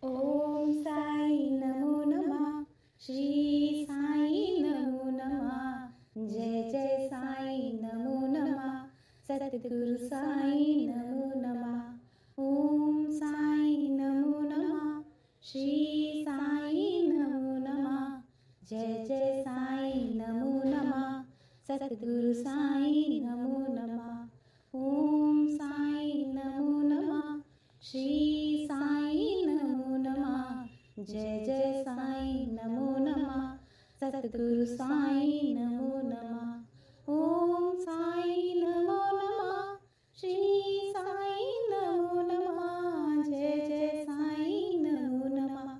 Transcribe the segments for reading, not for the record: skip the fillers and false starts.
ओम साई नमो नमः। श्री साई नमो नमः। जय जय साई नमो नमः। सद्गुरु साई नमो नमः। ओम साई नमो नमः। श्री साई नमो नमः। जय जय साई नमो नमः। सद्गुरु साई नमो नमः। ओम साई नमो नमः। श्री साई नमो नमः। जय जय साई नमो नमः। सद्गुरु साई नमो नमः। ओम साई नमो नमः। श्री साई नमो नमः। जय जय साई नमो नमः।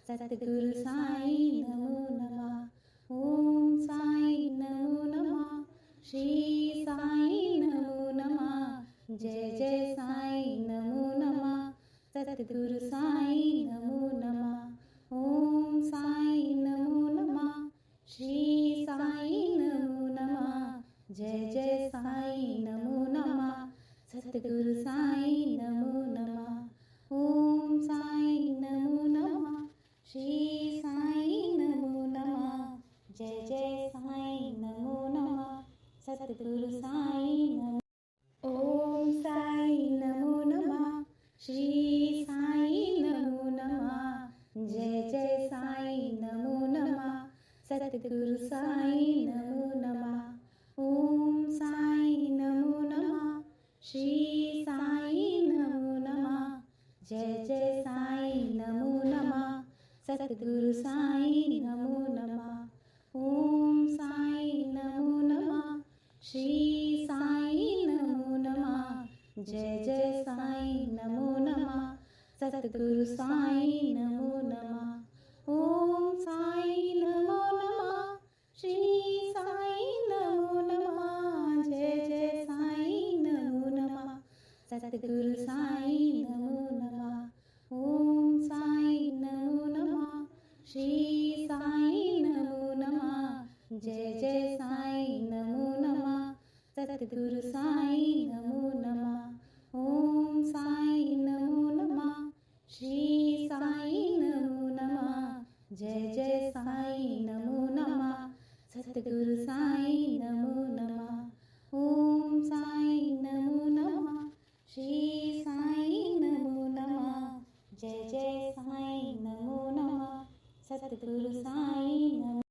सद्गुरु साई नमो नमः। ओम साई नमो नमः। श्री साई नमो नमः। जय जय साई नमो नमः। सद्गुरु साई नमो नमः। ओम साई नमो नमः। श्री साई नमो नमः। जय जय साई नमो नमः। सद्गुरु साई नमो नमः। ओम साई नमो नमः। श्री साई नमो नमः। जय जय साई नमो नमः। सद्गुरु साई नमो। ओम साई नमो नमः। श्री साई नमो नमः। जय जय साई नमो नमः। सद्गुरु साई नमो नमः। ओम साई नमो नमः। श्री साई नमो नमः। जय जय साई नमो नमः। सद्गुरु साई नमो नमः। ओम साई नमो नमः। श्री साई नमो नमः। जय जय साई नमो नमः। सद्गुरु साई नमो नमः। ओम साई नमो नमः। श्री साई नमो नमः। जय जय साई नमो नमः। सद्गुरु साई नमो नमः। ओम साई नमो नमः। श्री साई नमो नमः। जय जय साई नमो नमः। सद्गुरु साई नमो नमः। ओम साई नमो नमः। श्री साई नमो नमः। जय जय साई नमो नमः। सद्गुरु साई नमो नमः। ओम साई नमो नमः। श्री साई नमो नमः। जय जय साई नमो नमः। सद्गुरु साई नमो।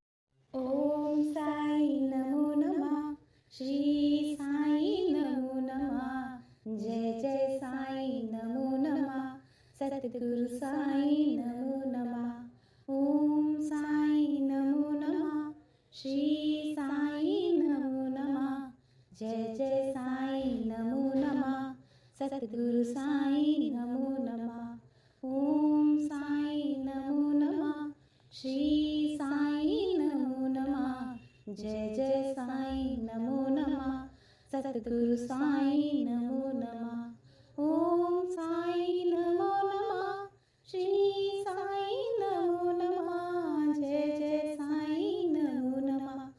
ओम साई नमो नमः। श्री साई नमो नमः। जय जय साई नमो नमः। सद्गुरु साई नमो नमः। ओम साई नमो नमः। श्री साई नमो नमः। जय जय साई नमो नमः। सद्गुरु साई नमो नमः। ओम साई नमो नमः। श्री साई नमो नमः। जय जय साई नमो नमः। सद्गुरु साई नमो नमः। ओम साई नमो नमः। श्री साई नमो नमः। जय जय साई नमो नमः।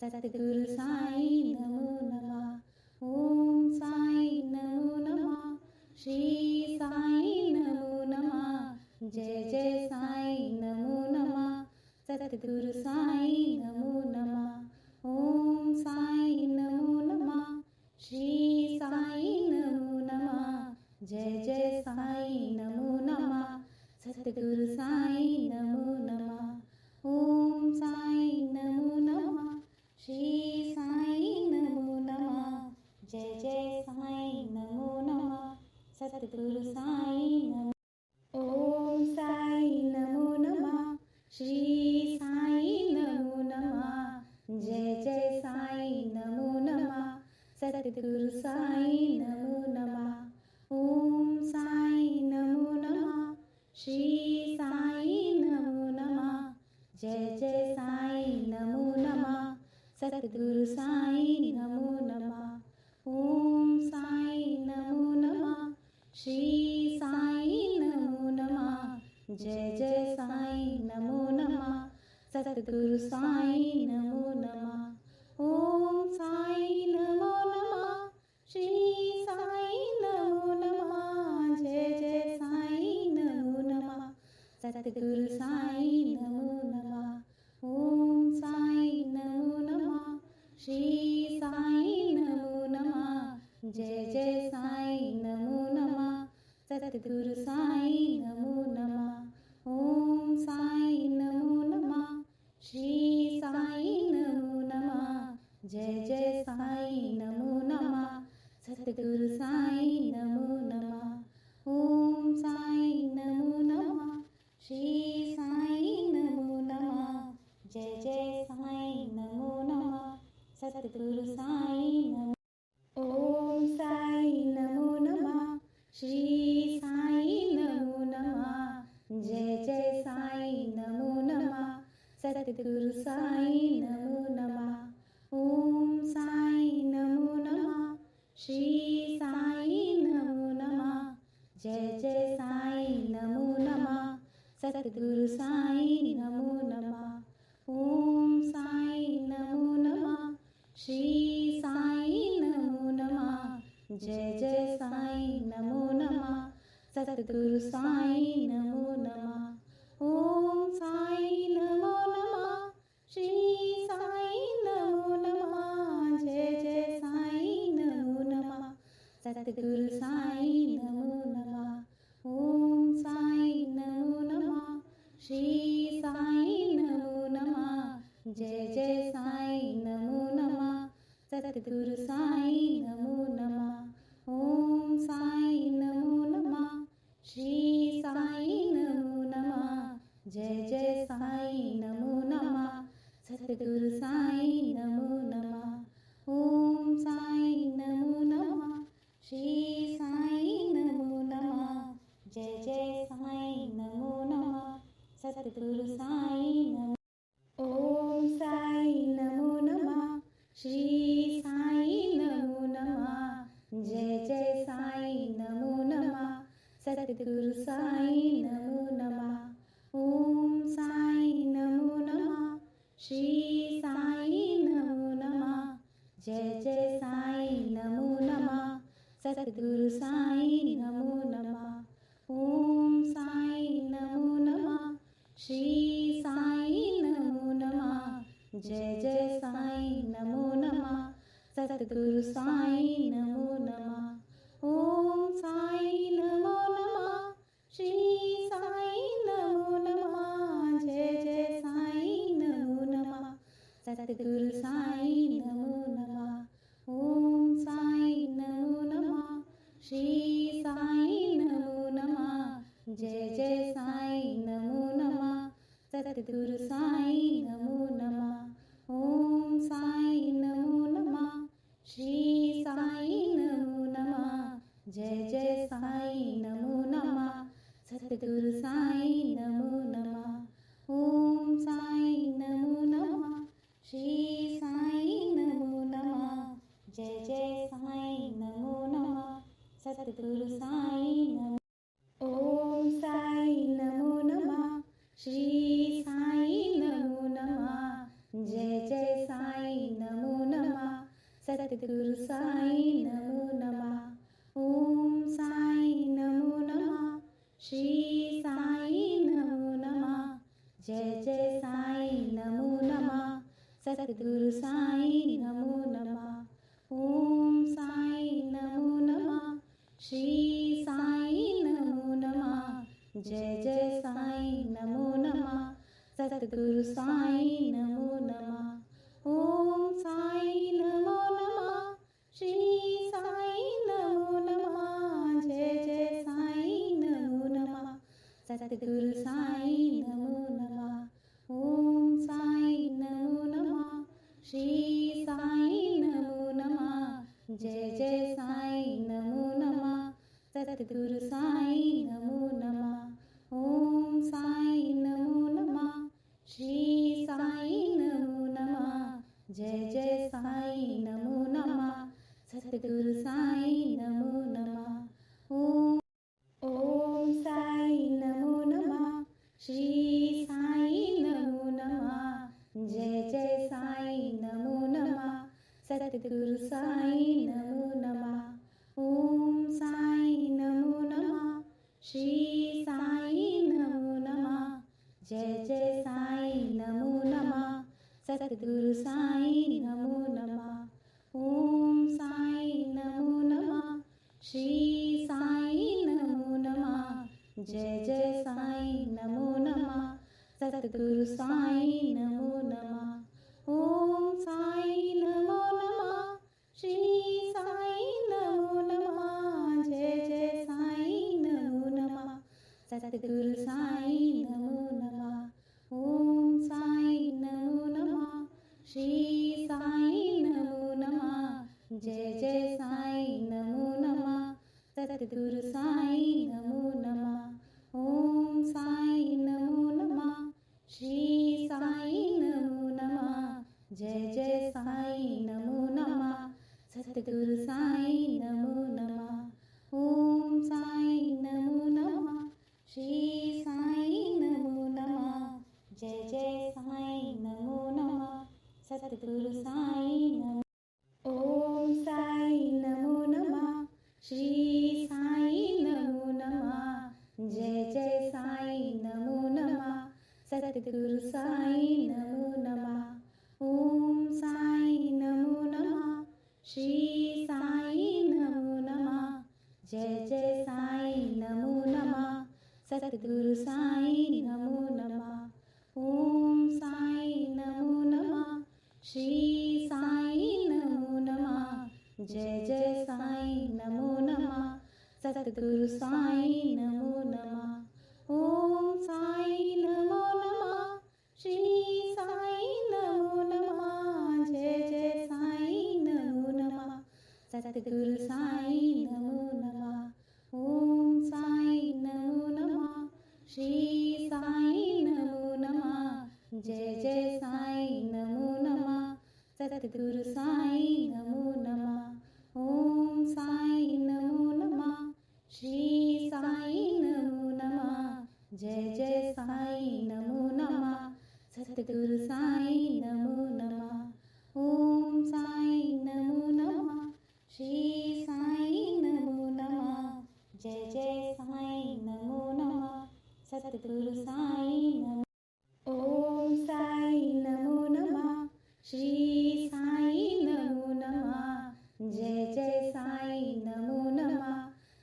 सद्गुरु साई नमो नमः। ओम साई नमो नमः। श्री साई नमो नमः। जय जय साई नमो नमः। सद्गुरु साई नमो नमः। ओम साई नमो नमः। श्री साई नमो नमः। जय जय साई नमो नमः। सद्गुरु साई नमो नमः। ओम साई नमो नमः। श्री साई नमो नमः। जय जय साई नमो नमः। सद्गुरु साई नमो। ओम साई नमो नमः। श्री साई नमो नमः। जय जय साई नमो नमः। सद्गुरु साई नमो नमः। ओम साई नमो नमः। श्री साई नमो नमः। जय जय साई नमो नमः। सद्गुरु साई नमो नमः। ओम साई नमो नमः। श्री साई नमो नमः। जय जय साई नमो नमः। सद्गुरु साई नमो नमः। ओम साई नमो नमः। श्री साई नमो नमः। जय जय साई नमो नमः। सद्गुरु साईं नमो नमः। ओम साईं नमो नमः। श्री साईं नमो नमः। जय जय साईं नमो नमः। सद्गुरु साईं नमो नमः। ओम साईं नमो नमः। श्री साईं नमो नमः। जय जय साईं नमो नमः। सद्गुरु साईं नमो नमः। ओम साईं नमो नमः। श्री साईं नमो नमः। जय जय साईं नमो नमः। सद्गुरु साईं नमो। ओम साईं नमो नमः। श्री साईं नमो नमः। जय जय साईं नमो नमः। सद्गुरु साईं नमो नमः। ओम साईं नमो नमः। श्री साईं नमो नमः। जय जय साईं नमो नमः। सद्गुरु साईं नमो नमः। ओम साईं नमो नमः। श्री साईं नमो नमः। जय जय साईं नमो नमः। सद्गुरु साईं नमो नमः। ओम साईं नमो नमः। श्री साईं नमो नमः। जय जय साईं नमो नमः। सद्गुरु साईं नमो नमः। ओम साईं नमो नमः। श्री साईं नमो नमः। जय जय साईं नमो नमः। सद्गुरु साईं नमो नमः। ओम साईं नमो नमः। श्री साईं नमो नमः। जय जय साईं नमो नमः। सद्गुरु साईं नमो नमः। ओम साईं नमो नमः। श्री साईं नमो नमः। जय जय साईं नमो नमः। सद्गुरु साईं नमो। ओम साईं नमो नमः। श्री साईं नमो नमः। जय जय साईं नमो नमः। सद्गुरु साईं नमो नमः। ओम साईं नमो नमः। श्री साईं नमो नमः। जय जय साईं नमो नमः। सद्गुरु साईं नमो नमः। ओम साईं नमो नमः। श्री साईं नमो नमः। जय जय साईं नमो नमः। सद्गुरु साईं नमो नमः। ओम साईं नमो नमः। श्री साईं नमो नमः। जय जय साईं नमो नमः। सद्गुरु साईं नमो नमः। ओम साईं नमो नमः। श्री साईं नमो नमः। जय जय साईं नमो नमः। सद्गुरु साईं नमो नमः। ओम साईं नमो नमः। श्री साईं नमो नमः। जय जय साईं नमो नमः। सद्गुरु साईं नमो नमः। ओम साईं नमो नमः। श्री साईं नमो नमः। जय जय साईं नमो नमः। सद्गुरु साईं नमो। ओम साईं नमो नमः। श्री साईं नमो नमः। जय जय साईं नमो नमः। सद्गुरु साईं नमो नमः। ओम साईं नमो नमः। श्री साईं नमो नमः। जय जय साईं नमो नमः। सद्गुरु साईं नमो नमः। ओम साईं नमो नमः। श्री साईं नमो नमः। जय जय साईं नमो नमः। सद्गुरु साईं नमो नमः। ओम साईं नमो नमः। श्री साईं नमो नमः। जय जय साईं नमो नमः। सद्गुरु साईं नमो नमः। ओम साईं नमो नमः। श्री साईं नमो नमः। जय जय साईं नमो नमः। सद्गुरु साईं नमो नमः। ओम साईं नमो नमः। श्री साईं नमो नमः। जय जय साईं नमो नमः। सद्गुरु साईं नमो नमः। ओम साईं नमो नमः। श्री साईं नमो नमः। जय जय साईं नमो नमः। सद्गुरु साईं नमो नमः। ओम साईं नमो नमः। श्री साईं नमो नमः। जय जय साईं नमो नमः सतगुरु साईं नमो नमः ओम साईं नमो नमः श्री साईं नमो नमः जय जय साईं नमो नमः सतगुरु साईं नमो नमः ओम साईं नमो नमः श्री साईं नमो नमः जय जय साईं नमो नमः सतगुरु साईं नमो नमः ओम साईं नमो नमः श्री साईं नमो नमः जय जय साईं नमो नमः सतगुरु साईं नमो नमः ओम साईं नमो नमः श्री साईं नमो नमः जय जय साईं नमो नमः सतगुरु साईं नमो नमः ओम साईं नमो नमः श्री साईं नमो नमः जय जय साईं नमो नमः सतगुरु साईं नमो ओम साईं नमो नमः श्री साईं नमो नमः जय जय साईं नमो नमः सतगुरु साईं नमो नमः ओम साईं नमो नमः श्री साईं नमो नमः जय जय साईं नमो नमः सतगुरु साईं नमो नमः ओम साईं नमो नमः श्री साईं नमो नमः जय जय साईं नमो नमः सतगुरु साईं नमो नमः ओम साईं नमो नमः श्री साईं नमो नमः जय जय साईं नमो नमः सतगुरु साईं नमो नमः ओम साईं नमो नमः श्री साईं नमो नमः जय जय साईं नमो नमः सतगुरु साईं नमो नमः ओम साईं नमो नमः श्री साईं नमो नमः जय जय साईं नमो नमः सतगुरु साईं नमो नमः ओम साईं नमो नमः श्री साईं नमो नमः जय जय साईं नमो नमः सतगुरु साईं नमो ओम साईं नमो नमः श्री साईं नमो नमः जय जय साईं नमो नमः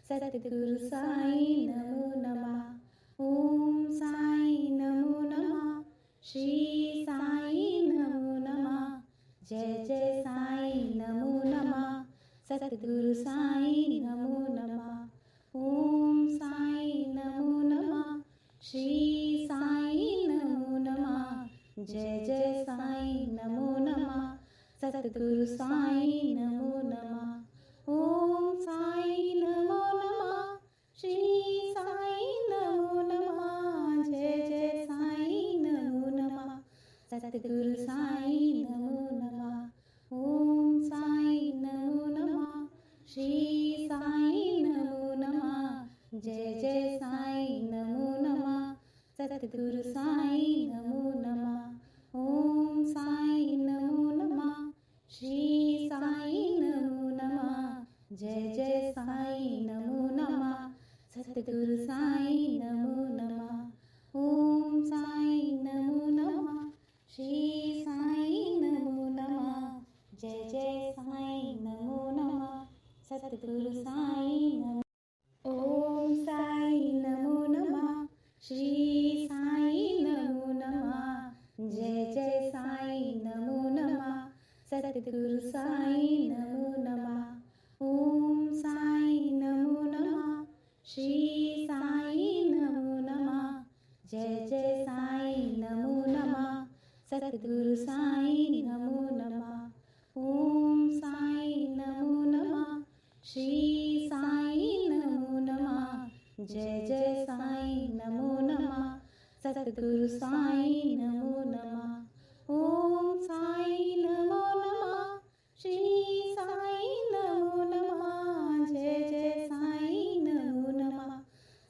सतगुरु साईं नमो नमः ओम साईं नमो नमः श्री साईं नमो नमः जय जय साईं नमो नमः सतगुरु साईं नमो नमः ओम साईं नमो नमः श्री साईं नमो नमः जय जय साईं नमो नमः सतगुरु साईं नमो नमः ओम साईं नमो नमः श्री साईं नमो नमः जय जय साईं नमो नमः सतगुरु साईं नमो नमः ओम साईं नमो नमः श्री साईं नमो नमः जय जय साईं नमो नमः सतगुरु साईं नमो नमः ओम साईं नमो नमः श्री साईं नमो नमः जय जय साईं नमो नमः सतगुरु साईं नमो नमः ओम साईं नमो नमः श्री साईं नमो नमः जय जय साईं नमो नमः सतगुरु साईं नमो ओम साईं नमो नमः श्री साईं नमो नमः जय जय साईं नमो नमः सतगुरु साईं नमो नमः ओम साईं नमो नमः श्री साईं नमो नमः जय जय साईं नमो नमः सतगुरु साईं नमो नमः ओम साईं नमो नमः श्री साईं नमो नमः जय जय साईं नमो नमः सतगुरु साईं नमो नमः ओम साईं नमो नमः श्री साईं नमो नमः जय जय साईं नमो नमः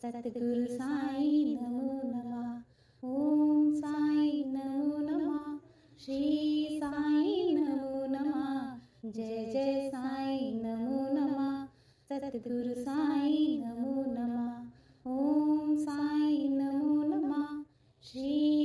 सतगुरु साईं नमो नमः ओम साईं नमो नमः श्री साईं नमो नमः जय जय साईं नमो नमः सतगुरु साईं नमो नमः ओम साईं नमो नमः श्री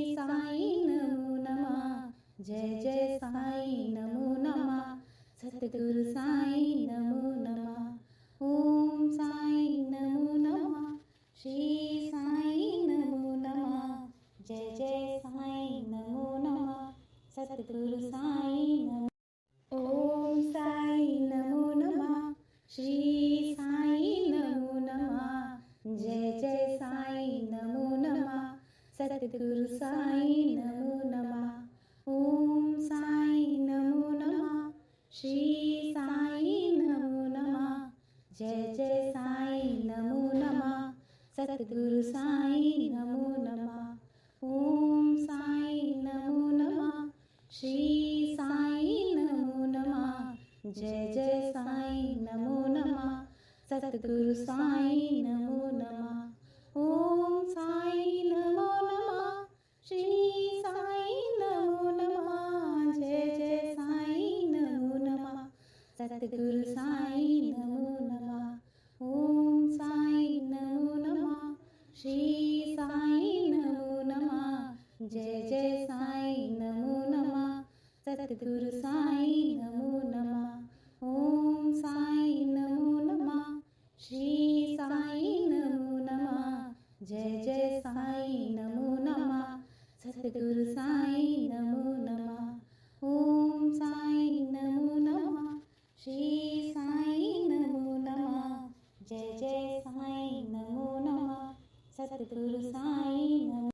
सद्गुरु साई नमो नमः. ओम साई नमो नमः. श्री साई नमो नमः. जय जय साई नमो नमः. सद्गुरु साई नमो नमः. ओम साई नमो नमः. श्री साई नमो नमः. जय जय साई नमो नमः. सद्गुरु साई नमो नमः. ओम साई नमो नमः. श्री साई नमो नमः. जय जय साई नमो नमः. सद्गुरु साई नमो नमः. ओम साई नमो नमः. श्री साई नमो नमः. जय जय साई नमो नमः. सद्गुरु साई नमो नमः. ओम साई नमो नमः. श्री साई नमो नमः. जय जय साई नमो नमः. सद्गुरु साई नमो नमः. ओम साई नमो नमः. श्री साई नमो नमः. जय जय साई नमो नमः. सद्गुरु साई नमो.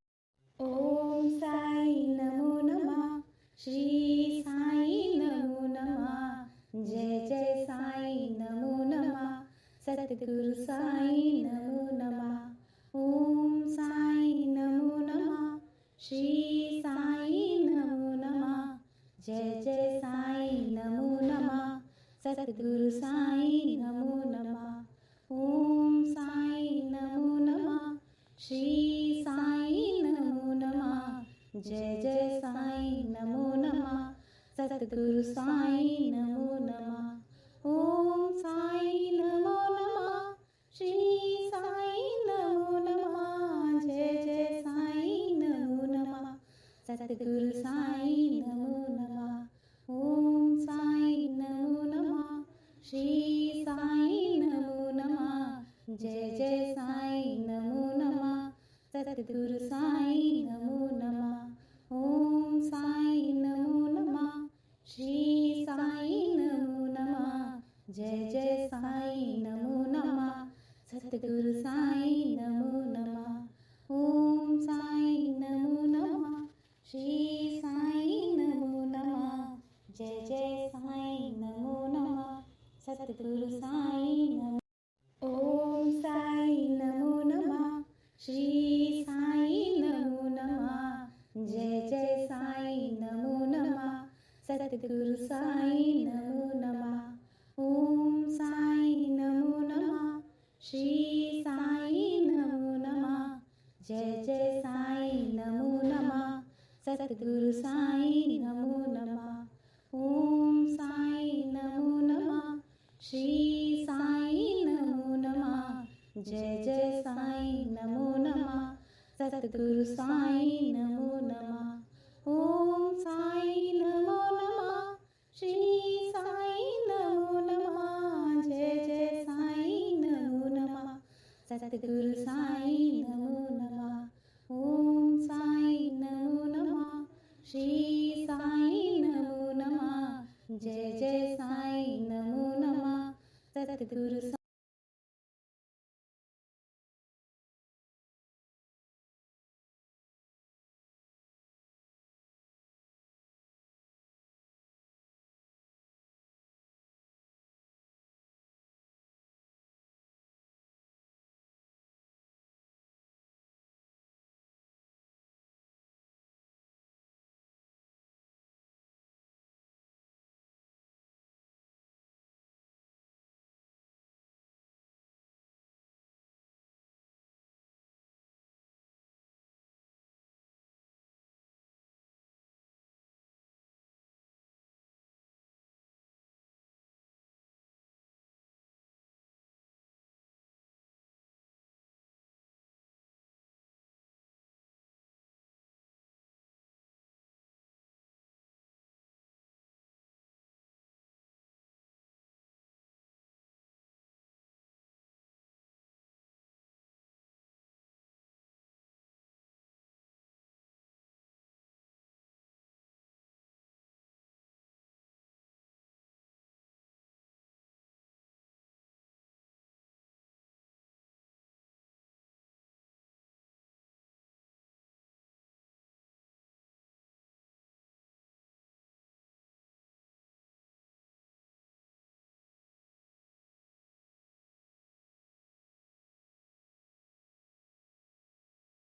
ओम साई नमो नमः. श्री साई नमो नमः. जय जय साई नमो नमः. सद्गुरु साई नमो नमः. ओम साई नमो नमः. श्री साई नमो नमः. जय जय साई नमो नमः. सद्गुरु साई नमो नमः. ओम साई नमो नमः. श्री साई नमो नमः. जय जय साई नमो नमः. सद्गुरु साई नमो नमः. ओम साई नमो नमः. श्री साई नमो नमः. जय जय साई नमो नमः. सद्गुरु साई नमो नमः. ओम साई नमो नमः. श्री साई नमो नमः. जय जय साई नमो नमः. सद्गुरु साई नमो नमः. ओम साई नमो नमः. श्री साई नमो नमः. जय जय साई नमो नमः. सद्गुरु साई नमो नमः. ओम साई नमो नमः. श्री साई नमो नमः. जय जय साई नमो नमः. सद्गुरु साई नमो. ओम साई नमो नमः. श्री साई नमो नमः. जय जय साई नमो नमः. सद्गुरु साई नमो नमः. ओम साई नमो नमः. श्री साई नमो नमः. जय जय साई नमो नमः. सद्गुरु साई नमो नमः. ओम साई नमो नमः. श्री साई नमो नमः. जय जय साई नमो नमः. सद्गुरु साई नमो नमः. ओम साई नमो नमः. श्री साई नमो नमः. जय जय साई नमो नमः. सद्गुरु साई नमो नमः. ओम साई नमो नमः. श्री साई नमो नमः. जय जय साई नमो नमः. सद्गुरु